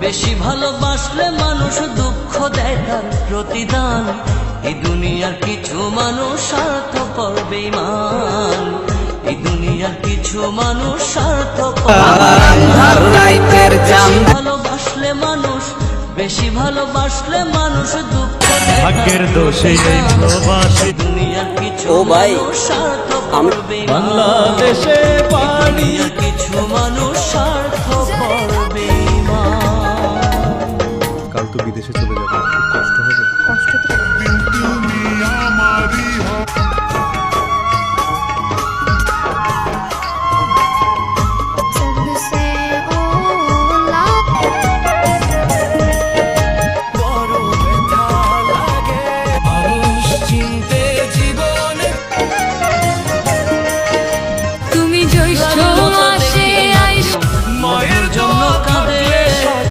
বেশি ভালোবাসলে মানুষ দুঃখ দেয় তার প্রতিদান। এই দুনিয়ার কিছু মানুষ স্বার্থপর বেঈমান, এই দুনিয়ার কিছু মানুষ স্বার্থপর। ভালোবাসলে মানুষ, বেশি ভালোবাসলে মানুষ দুঃখ দেয় ভাগ্যের দোষে এই প্রবাসী দুনিয়ার কিছু ভাই, মানুষ স্বার্থপর বেঈমান। বাংলাদেশে পানি দুনিয়ার কিছু মানুষ স্বার্থপর বেঈমান। কাল তো বিদেশে চলে যাবে।